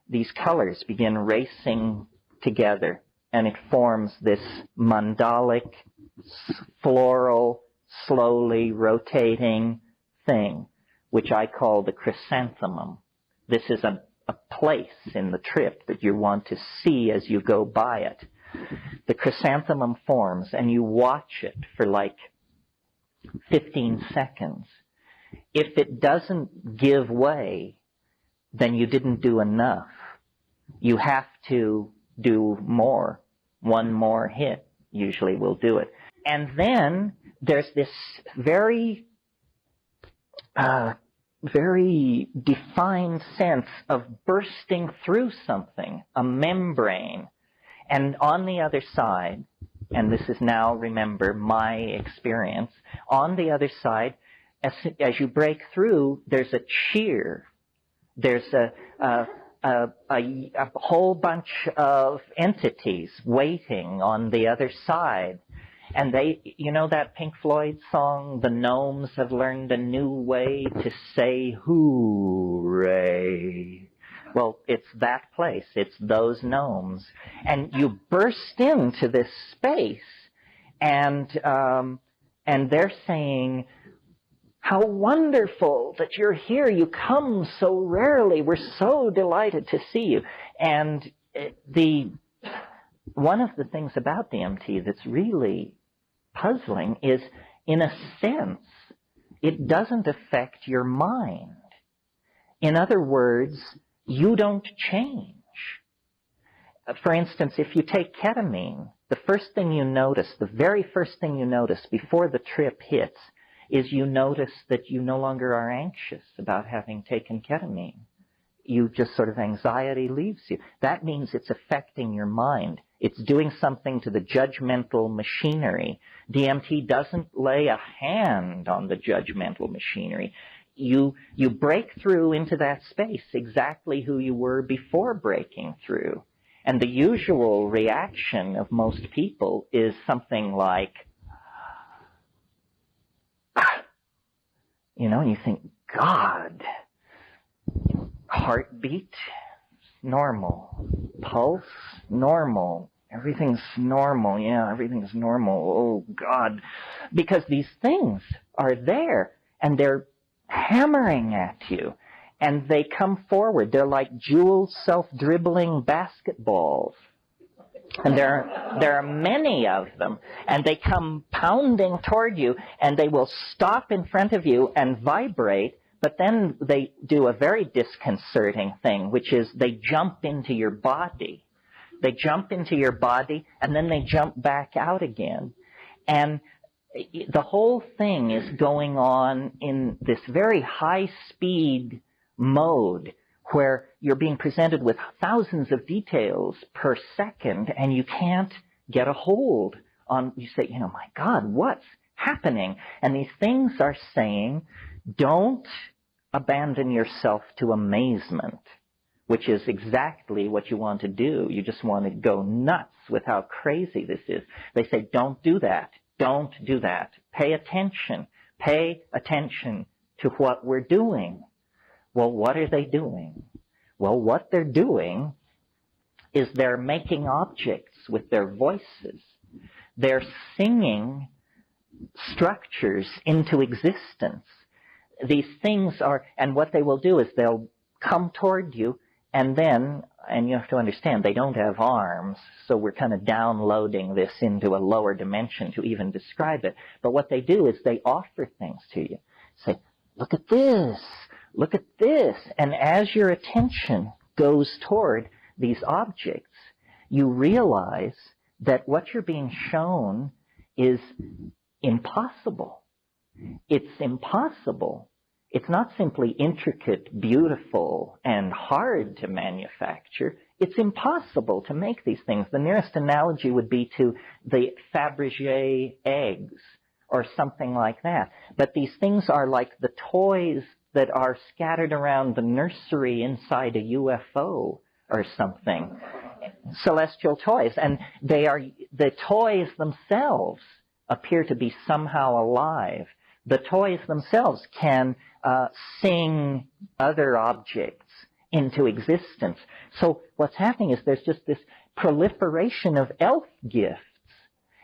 these colors begin racing together, and it forms this mandalic, floral, slowly rotating thing, which I call the chrysanthemum. This is a place in the trip that you want to see as you go by it. The chrysanthemum forms, and you watch it for like 15 seconds. If it doesn't give way, then you didn't do enough. You have to do more. One more hit usually will do it. And then there's this very defined sense of bursting through something, a membrane. And on the other side, and this is now, remember, my experience, on the other side, as you break through, there's a cheer. There's a whole bunch of entities waiting on the other side. And they, you know that Pink Floyd song, The Gnomes Have Learned a New Way to Say Hooray? Well, it's that place. It's those gnomes. And you burst into this space, and they're saying, how wonderful that you're here. You come so rarely. We're so delighted to see you. And one of the things about DMT that's really puzzling is, in a sense, it doesn't affect your mind. In other words, you don't change. For instance, if you take ketamine, the first thing you notice, the very first thing you notice before the trip hits, is you notice that you no longer are anxious about having taken ketamine. You just sort of, anxiety leaves you. That means it's affecting your mind. It's doing something to the judgmental machinery. DMT doesn't lay a hand on the judgmental machinery. You break through into that space exactly who you were before breaking through. And the usual reaction of most people is something like, you know, and you think, God, heartbeat, normal. Pulse, normal. Everything's normal. Yeah, everything's normal. Oh, God. Because these things are there, and they're hammering at you, and they come forward. They're like jeweled, self-dribbling basketballs. And there are many of them, and they come pounding toward you, and they will stop in front of you and vibrate, but then they do a very disconcerting thing, which is they jump into your body. They jump into your body, and then they jump back out again. And the whole thing is going on in this very high-speed mode where you're being presented with thousands of details per second, and you can't get a hold on, you say, you know, my God, what's happening? And these things are saying, don't abandon yourself to amazement, which is exactly what you want to do. You just want to go nuts with how crazy this is. They say, don't do that. Don't do that. Pay attention. Pay attention to what we're doing. Well, what are they doing? Well, what they're doing is they're making objects with their voices. They're singing structures into existence. These things are, and what they will do is they'll come toward you, and then, and you have to understand, they don't have arms, so we're kind of downloading this into a lower dimension to even describe it. But what they do is they offer things to you. Say, look at this. Look at this. And as your attention goes toward these objects, you realize that what you're being shown is impossible. It's impossible. It's not simply intricate, beautiful, and hard to manufacture. It's impossible to make these things. The nearest analogy would be to the Fabergé eggs or something like that. But these things are like the toys that are scattered around the nursery inside a UFO or something. Celestial toys. And they are, the toys themselves appear to be somehow alive. The toys themselves can sing other objects into existence. So what's happening is there's just this proliferation of elf gifts.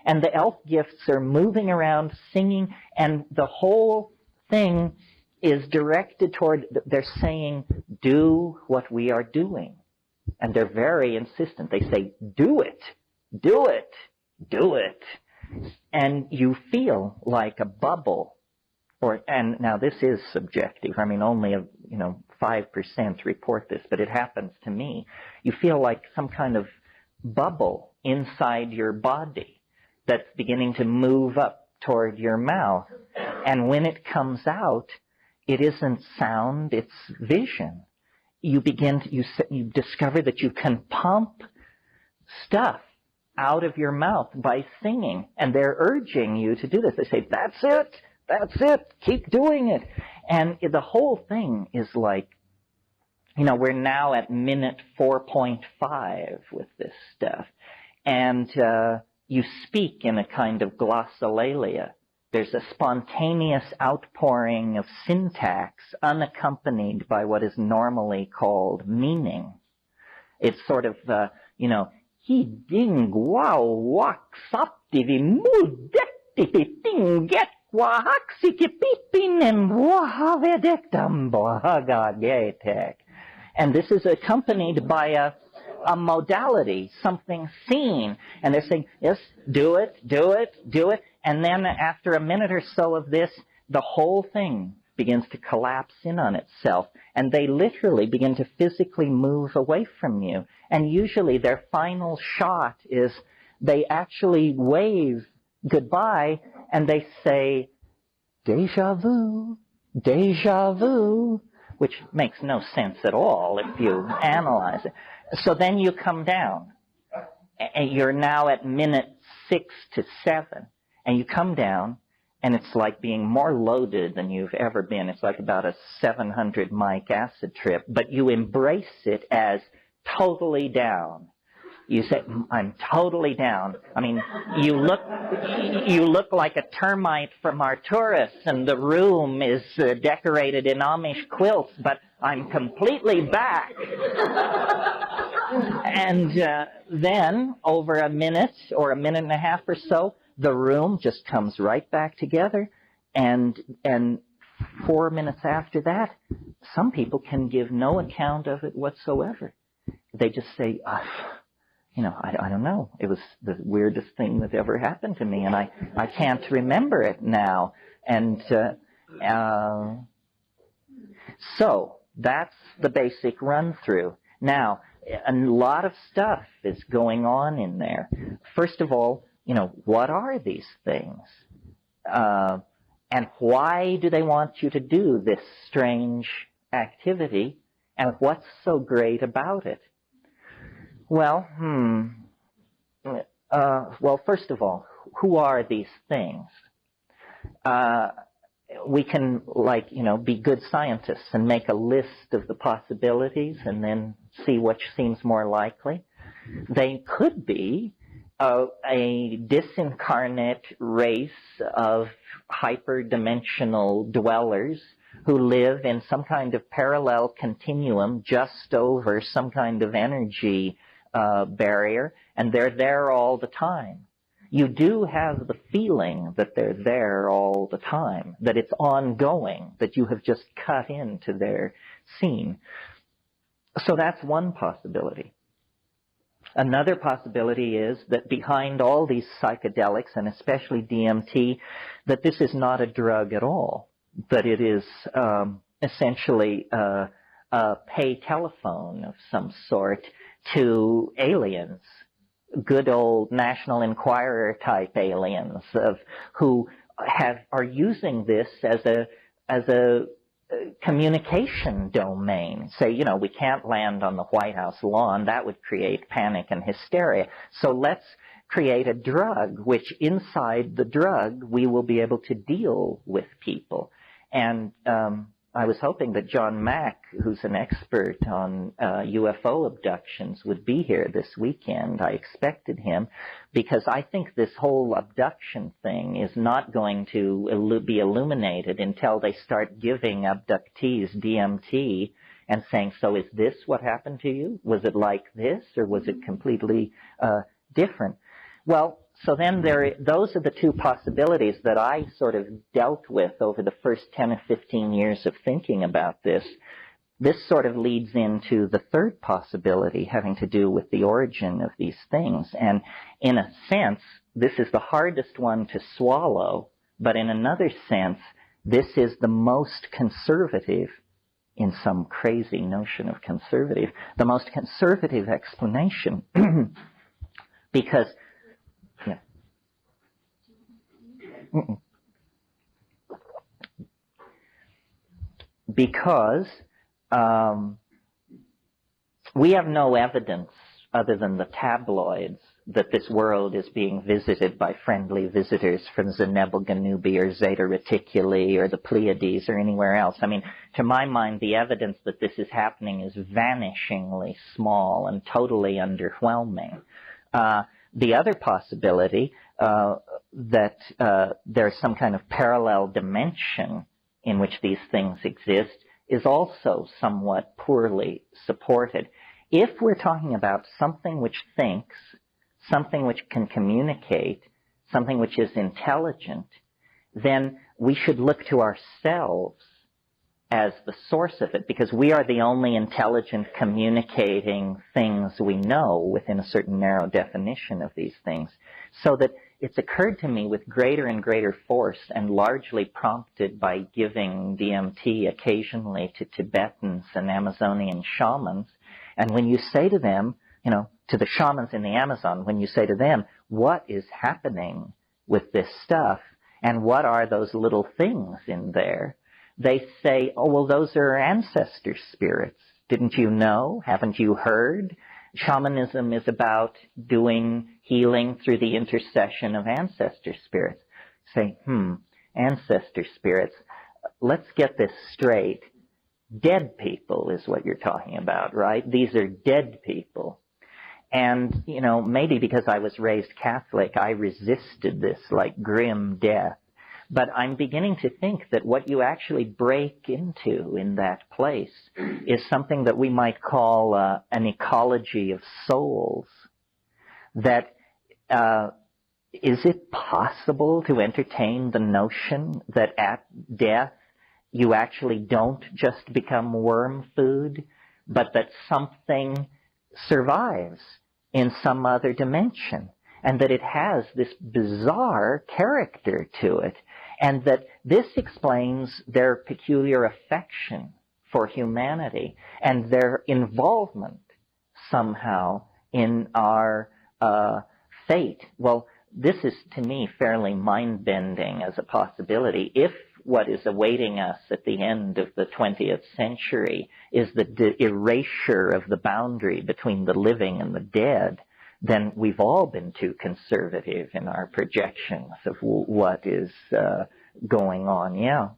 And the elf gifts are moving around, singing, and the whole thing is directed toward, they're saying, do what we are doing. And they're very insistent. They say, do it, do it, do it. And you feel like a bubble. And now this is subjective. I mean, only 5% report this, but it happens to me. You feel like some kind of bubble inside your body that's beginning to move up toward your mouth. And when it comes out, it isn't sound, it's vision. You discover that you can pump stuff out of your mouth by singing, and they're urging you to do this. They say, that's it, keep doing it. And the whole thing is like, we're now at minute 4.5 with this stuff. And you speak in a kind of glossolalia. There's a spontaneous outpouring of syntax unaccompanied by what is normally called meaning. It's sort of, he ding wow wak saptivi mudektipi tinget wahaksiki pipin and wahavedektam bohagagetek. And this is accompanied by a modality, something seen. And they're saying, yes, do it, do it, do it. And then after a minute or so of this, the whole thing begins to collapse in on itself. And they literally begin to physically move away from you. And usually their final shot is they actually wave goodbye and they say, déjà vu, déjà vu, which makes no sense at all if you analyze it. So then you come down. And you're now at minute 6 to 7. And you come down, and it's like being more loaded than you've ever been. It's like about a 700 mic acid trip. But you embrace it as totally down. You say, I'm totally down. I mean, you look like a termite from Arcturus, and the room is decorated in Amish quilts, but I'm completely back. And then, over a minute or a minute and a half or so, the room just comes right back together, and 4 minutes after that, some people can give no account of it whatsoever. They just say, I don't know. It was the weirdest thing that ever happened to me, and I can't remember it now. And so that's the basic run-through. Now, a lot of stuff is going on in there. First of all, what are these things? And why do they want you to do this strange activity? And what's so great about it? Well, first of all, who are these things? We can, be good scientists and make a list of the possibilities and then see which seems more likely. They could be a disincarnate race of hyperdimensional dwellers who live in some kind of parallel continuum just over some kind of energy barrier, and they're there all the time. You do have the feeling that they're there all the time, that it's ongoing, that you have just cut into their scene. So that's one possibility. Another possibility is that behind all these psychedelics, and especially DMT, that this is not a drug at all, that it is essentially a pay telephone of some sort to aliens, good old National Enquirer type aliens who are using this as a communication domain. Say, we can't land on the White House lawn. That would create panic and hysteria. So let's create a drug, which inside the drug we will be able to deal with people. And I was hoping that John Mack, who's an expert on UFO abductions, would be here this weekend. I expected him because I think this whole abduction thing is not going to be illuminated until they start giving abductees DMT and saying, so is this what happened to you? Was it like this, or was it completely different? Well, so then those are the two possibilities that I sort of dealt with over the first 10 or 15 years of thinking about this. This sort of leads into the third possibility having to do with the origin of these things. And in a sense, this is the hardest one to swallow, but in another sense, this is the most conservative, in some crazy notion of conservative, the most conservative explanation. Because, yeah. Because we have no evidence other than the tabloids that this world is being visited by friendly visitors from Zenebel-Ganubi or Zeta Reticuli or the Pleiades or anywhere else. I mean, to my mind, the evidence that this is happening is vanishingly small and totally underwhelming. The other possibility that there's some kind of parallel dimension in which these things exist is also somewhat poorly supported. If we're talking about something which thinks, something which can communicate, something which is intelligent, then we should look to ourselves as the source of it, because we are the only intelligent communicating things we know within a certain narrow definition of these things. So that it's occurred to me with greater and greater force, and largely prompted by giving DMT occasionally to Tibetans and Amazonian shamans. And when you say to them, you know, to the shamans in the Amazon, when you say to them, what is happening with this stuff, and what are those little things in there? They say, oh, well, those are ancestor spirits. Didn't you know? Haven't you heard? Shamanism is about doing healing through the intercession of ancestor spirits. Say, ancestor spirits. Let's get this straight. Dead people is what you're talking about, right? These are dead people. And, you know, maybe because I was raised Catholic, I resisted this like grim death. But I'm beginning to think that what you actually break into in that place is something that we might call an ecology of souls. That is it possible to entertain the notion that at death you actually don't just become worm food, but that something survives in some other dimension, and that it has this bizarre character to it, and that this explains their peculiar affection for humanity and their involvement somehow in our fate. Well, this is, to me, fairly mind-bending as a possibility. If what is awaiting us at the end of the 20th century is the erasure of the boundary between the living and the dead, then we've all been too conservative in our projections of what is going on. Yeah.